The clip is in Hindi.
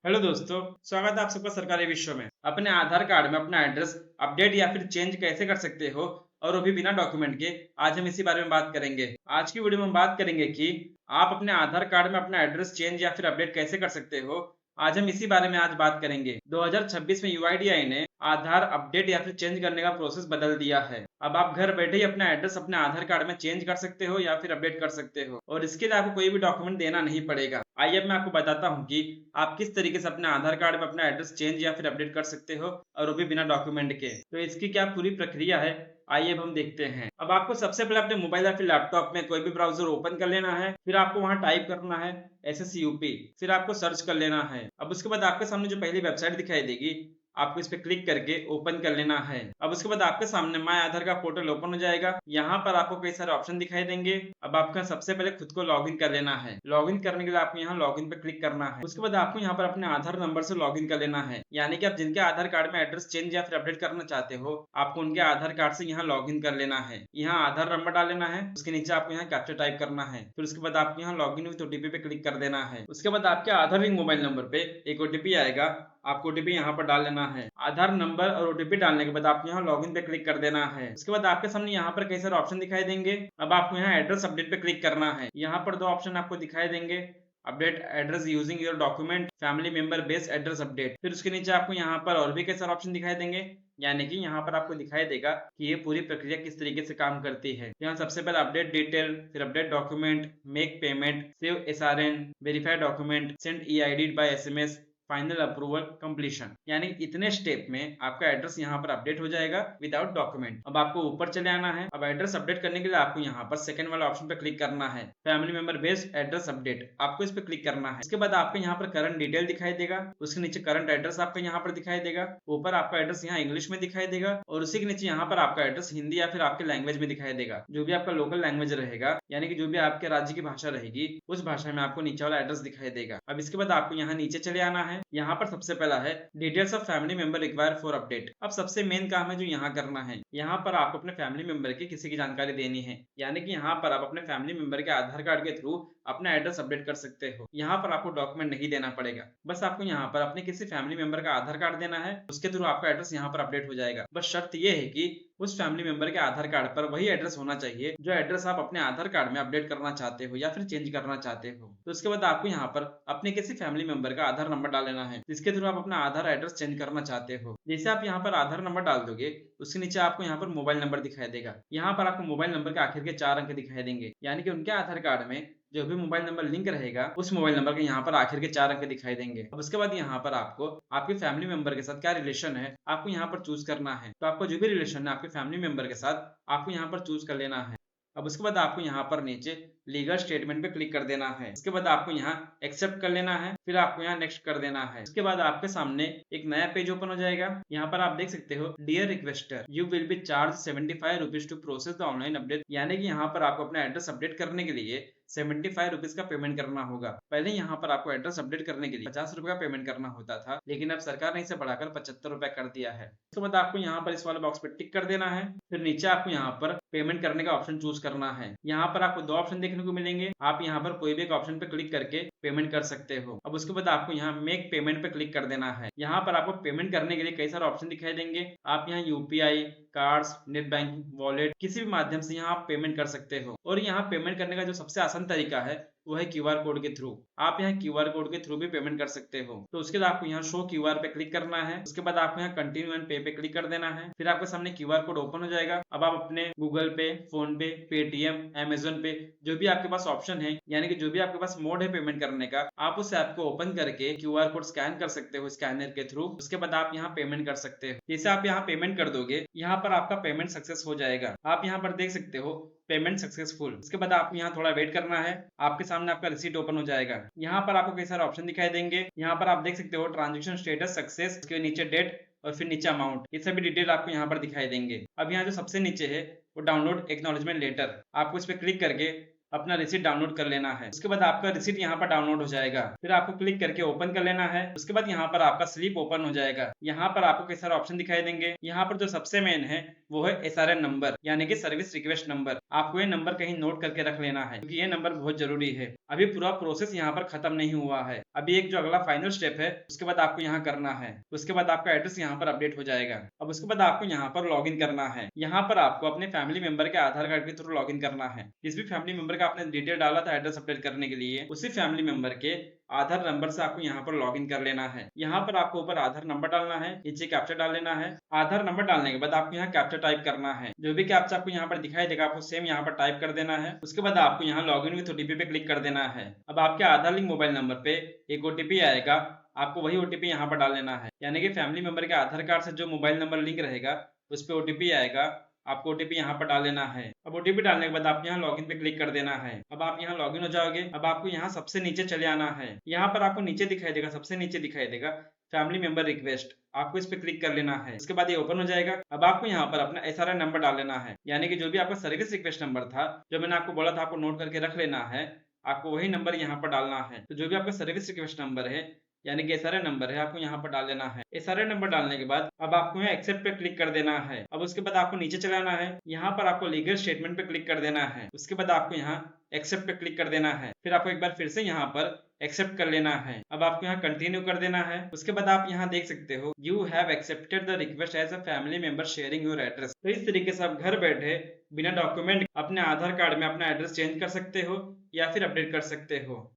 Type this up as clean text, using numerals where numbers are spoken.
हेलो दोस्तों, स्वागत है आप सबका सरकारी विश्व में। अपने आधार कार्ड में अपना एड्रेस अपडेट या फिर चेंज कैसे कर सकते हो और वो भी बिना डॉक्यूमेंट के। आज हम इसी बारे में बात करेंगे। आज की वीडियो में हम बात करेंगे कि आप अपने आधार कार्ड में अपना एड्रेस चेंज या फिर अपडेट कैसे कर सकते हो। आज हम इसी बारे में आज बात करेंगे। 2026 में यूआईडीआई ने आधार अपडेट या फिर चेंज करने का प्रोसेस बदल दिया है। अब आप घर बैठे ही अपना एड्रेस अपने आधार कार्ड में चेंज कर सकते हो या फिर अपडेट कर सकते हो और इसके लिए आपको कोई भी डॉक्यूमेंट देना नहीं पड़ेगा। आइए अब मैं आपको बताता हूँ कि आप किस तरीके से अपने आधार कार्ड में अपना एड्रेस चेंज या फिर अपडेट कर सकते हो और वो भी बिना डॉक्यूमेंट के। तो इसकी क्या पूरी प्रक्रिया है, आइए अब हम देखते हैं। अब आपको सबसे पहले अपने मोबाइल या फिर लैपटॉप में कोई भी ब्राउजर ओपन कर लेना है। फिर आपको वहां टाइप करना है SSUP, फिर आपको सर्च कर लेना है। अब उसके बाद आपके सामने जो पहली वेबसाइट दिखाई देगी, आपको इस पे क्लिक करके ओपन कर लेना है। अब उसके बाद आपके सामने माय आधार का पोर्टल ओपन हो जाएगा। यहाँ पर आपको कई सारे ऑप्शन दिखाई देंगे। अब आपका सबसे पहले खुद को लॉगिन कर लेना है। लॉगिन करने के लिए आपको यहाँ लॉगिन पे क्लिक करना है। उसके बाद आपको यहाँ पर अपने आधार नंबर से लॉगिन कर लेना है। यानी कि आप जिनके आधार कार्ड में एड्रेस चेंज या फिर अपडेट करना चाहते हो, आपको उनके आधार कार्ड से यहाँ लॉगिन कर लेना है। यहाँ आधार नंबर डाल लेना है। उसके नीचे आपको यहाँ कैप्चा टाइप करना है। फिर उसके बाद आपको यहाँ लॉगिन विद OTP पे क्लिक कर देना है। उसके बाद आपके आधार लिंक मोबाइल नंबर पे एक OTP आएगा। आपको OTP यहाँ पर डाल लेना है। आधार नंबर और OTP डालने के बाद आपको यहाँ लॉगिन पे क्लिक कर देना है। उसके बाद आपके सामने यहाँ पर कई सारे ऑप्शन दिखाई देंगे। अब आपको यहाँ एड्रेस अपडेट पे क्लिक करना है। यहाँ पर दो ऑप्शन आपको दिखाई देंगे, update address using your document, family member based address update. फिर उसके नीचे आपको यहाँ पर और भी कई सारे ऑप्शन दिखाई देंगे। यानी कि यहाँ पर आपको दिखाई देगा कि ये पूरी प्रक्रिया किस तरीके से काम करती है। यहाँ सबसे पहले अपडेट डिटेल, फिर update document, make payment, save SRN, verify document, send EID by SMS, final approval, completion. यानी इतने स्टेप में आपका एड्रेस यहाँ पर अपडेट हो जाएगा विदाउट डॉक्यूमेंट। अब आपको ऊपर चले आना है। अब एड्रेस अपडेट करने के लिए आपको यहाँ पर सेकंड वाला ऑप्शन पे क्लिक करना है, family member based address update. आपको इस पे क्लिक करना है। इसके बाद आपको यहाँ पर करंट डिटेल दिखाई देगा। उसके नीचे करंट एड्रेस आपको यहाँ पर दिखाई देगा। ऊपर आपका एड्रेस यहाँ इंग्लिश में दिखाई देगा और उसी के नीचे यहाँ पर आपका एड्रेस हिंदी या फिर आपके लैंग्वेज में दिखाई देगा। जो भी आपका लोकल लैंग्वेज रहेगा, यानी कि जो भी आपके राज्य की भाषा रहेगी, उस भाषा में आपको नीचे वाला एड्रेस दिखाई देगा। अब इसके बाद आपको यहाँ नीचे चले आना है। यहाँ पर सबसे पहला है details of family member require for update. अब सबसे मेन काम है जो यहाँ करना है, यहाँ पर आपको अपने फैमिली मेंबर की किसी की जानकारी देनी है। यानी कि यहाँ पर आप अपने फैमिली मेंबर के आधार कार्ड के थ्रू अपना एड्रेस अपडेट कर सकते हो। यहाँ पर आपको डॉक्यूमेंट नहीं देना पड़ेगा। बस आपको यहाँ पर अपने किसी फैमिली मेंबर का आधार कार्ड देना है, उसके थ्रू आपका एड्रेस यहाँ पर अपडेट हो जाएगा। बस शर्त ये है कि उस फैमिली मेंबर के आधार कार्ड पर वही एड्रेस होना चाहिए जो एड्रेस आप अपने आधार कार्ड में अपडेट करना चाहते हो या फिर चेंज करना चाहते हो। तो उसके बाद आपको यहाँ पर अपने किसी फैमिली मेंबर का आधार नंबर डाल लेना है जिसके थ्रू आप अपना आधार एड्रेस चेंज करना चाहते हो। जैसे आप यहाँ पर आधार नंबर डाल दोगे, उसके नीचे आपको यहाँ पर मोबाइल नंबर दिखाई देगा। यहाँ पर आपको मोबाइल नंबर के आखिर के 4 अंक दिखाई देंगे। यानी कि उनके आधार कार्ड में जो भी मोबाइल नंबर लिंक रहेगा, उस मोबाइल नंबर के यहाँ पर आखिर के 4 अंक दिखाई देंगे। अब उसके बाद यहाँ पर आपको आपके फैमिली मेंबर के साथ क्या रिलेशन है आपको यहाँ पर चूज करना है। तो आपको जो भी रिलेशन है आपके फैमिली मेंबर के साथ, आपको यहाँ पर चूज कर लेना है। अब उसके बाद आपको यहाँ पर नीचे लीगल स्टेटमेंट पे क्लिक कर देना है। उसके बाद आपको यहाँ एक्सेप्ट कर लेना है। फिर आपको यहाँ नेक्स्ट कर देना है। उसके बाद आपके सामने एक नया पेज ओपन हो जाएगा। यहाँ पर आप देख सकते हो, dear requester, you will be charge 75 rupees to process the online update. यानी कि यहाँ पर आपको अपना एड्रेस अपडेट करने के लिए 75 रुपीज का पेमेंट करना होगा। पहले यहाँ पर आपको एड्रेस अपडेट करने के लिए 50 रुपए का पेमेंट करना होता था, लेकिन अब सरकार ने इसे बढ़ाकर 75 रुपए कर दिया है। उसके बाद आपको यहाँ पर इस वाले बॉक्स पे टिक कर देना है। फिर नीचे आपको यहाँ पर पेमेंट करने का ऑप्शन चूज करना है। यहाँ पर आपको दो ऑप्शन देखने को मिलेंगे। आप यहाँ पर कोई भी एक ऑप्शन पे क्लिक करके पेमेंट कर सकते हो। अब उसके बाद आपको यहाँ मेक पेमेंट पे क्लिक कर देना है। यहाँ पर आपको पेमेंट करने के लिए कई सारे ऑप्शन दिखाई देंगे। आप यहाँ UPI, cards, net banking, wallet, किसी भी माध्यम से यहाँ आप पेमेंट कर सकते हो। और यहाँ पेमेंट करने का जो सबसे आसान तरीका है वो है QR कोड के थ्रू। आप यहाँ QR कोड के थ्रू भी पेमेंट कर सकते हो। तो उसके लिए आपको यहाँ शो QR पे क्लिक करना है। उसके बाद आपको यहाँ कंटिन्यू एंड पे पे क्लिक कर देना है। फिर आपके सामने QR कोड ओपन हो जाएगा। अब आप अपने गूगल पे, फोन पे, पेटीएम, अमेजोन पे, जो भी आपके पास ऑप्शन है, यानी कि जो भी आपके पास मोड है पेमेंट करने का, आप उस ऐप को ओपन करके QR कोड स्कैन कर सकते हो स्कैनर के थ्रू। उसके बाद आप यहाँ पेमेंट कर सकते हो। जैसे आप यहाँ पेमेंट कर दोगे, यहाँ पर आपका पेमेंट सक्सेस हो जाएगा। आप यहाँ पर देख सकते हो पेमेंट सक्सेसफुल। उसके बाद आपको यहाँ थोड़ा वेट करना है। आपके सामने आपका रिसीट ओपन हो जाएगा। यहाँ पर आपको कई सारे ऑप्शन दिखाई देंगे। यहाँ पर आप देख सकते हो ट्रांजेक्शन स्टेटस सक्सेस, उसके नीचे डेट और फिर नीचे अमाउंट, ये सभी डिटेल आपको यहाँ पर दिखाई देंगे। अब यहाँ जो सबसे नीचे है वो डाउनलोड एक्नॉलेजमेंट लेटर, आपको इस पर क्लिक करके अपना रिसीट डाउनलोड कर लेना है। उसके बाद आपका रिसीट यहाँ पर डाउनलोड हो जाएगा, फिर आपको क्लिक करके ओपन कर लेना है। उसके बाद यहाँ पर आपका स्लिप ओपन हो जाएगा। यहाँ पर आपको कई सारे ऑप्शन दिखाई देंगे। यहाँ पर जो सबसे मेन है वो है SRN नंबर, यानी कि सर्विस रिक्वेस्ट नंबर। आपको ये नंबर कहीं नोट करके रख लेना है, क्योंकि ये नंबर बहुत जरूरी है। अभी पूरा प्रोसेस यहाँ पर खत्म नहीं हुआ है, अभी एक जो अगला फाइनल स्टेप है उसके बाद आपको यहाँ करना है। उसके बाद आपका एड्रेस यहाँ पर अपडेट हो जाएगा। अब उसके बाद आपको यहाँ पर लॉग इन करना है। यहाँ पर आपको अपने फैमिली मेंबर के आधार कार्ड के थ्रू लॉग इन करना है। जिस भी फैमिली मेंबर का आपने डिटेल डाला था एड्रेस अपडेट करने के लिए, उसी फैमिली मेंबर के आधार नंबर से आपको यहाँ पर लॉग इन कर लेना है। यहाँ पर आपको ऊपर आधार नंबर डालना है, नीचे कैप्चा डाल लेना है। आधार नंबर डालने के बाद आपको यहाँ कैप्चा टाइप करना है। जो भी कैप्चा आपको यहाँ पर दिखाई देगा आपको सेम यहाँ पर टाइप कर देना है। उसके बाद आपको यहाँ लॉग इन विथ OTP पे क्लिक कर देना है। अब आपके आधार लिंक मोबाइल नंबर पे एक OTP आएगा, आपको वही OTP यहाँ पर डाल लेना है। यानी कि फैमिली मेंबर के आधार कार्ड से जो मोबाइल नंबर लिंक रहेगा उस पे OTP आएगा, आपको OTP यहाँ पर डाल लेना है। अब OTP डालने के बाद आप यहाँ लॉगिन पे क्लिक कर देना है। अब आप यहाँ लॉगिन हो जाओगे। अब आपको यहाँ सबसे नीचे चले आना है। यहाँ पर आपको नीचे दिखाई देगा, सबसे नीचे दिखाई देगा फैमिली मेंबर रिक्वेस्ट, आपको इस पे क्लिक कर लेना है। उसके बाद ये ओपन हो जाएगा। अब आपको यहाँ पर अपना SRN नंबर डाल लेना है, यानी कि जो भी आपका सर्विस रिक्वेस्ट नंबर था, जो मैंने आपको बोला था आपको नोट करके रख लेना है, आपको वही नंबर यहाँ पर डालना है। तो जो भी आपका सर्विस रिक्वेस्ट नंबर है यानी कि SRN नंबर है, आपको यहाँ पर डाल लेना है। SRN नंबर डालने के बाद अब आपको यहाँ एक्सेप्ट पे क्लिक कर देना है। अब उसके बाद आपको नीचे चलाना है। यहाँ पर आपको लीगल स्टेटमेंट पे क्लिक कर देना है। उसके बाद आपको यहाँ एक्सेप्ट पे क्लिक कर देना है। फिर आपको एक बार फिर से यहाँ पर एक्सेप्ट कर लेना है। अब आपको यहाँ कंटिन्यू कर देना है। उसके बाद आप यहाँ देख सकते हो you have accepted the request as a family member sharing your address. तो इस तरीके से आप घर बैठे बिना डॉक्यूमेंट अपने आधार कार्ड में अपना एड्रेस चेंज कर सकते हो या फिर अपडेट कर सकते हो।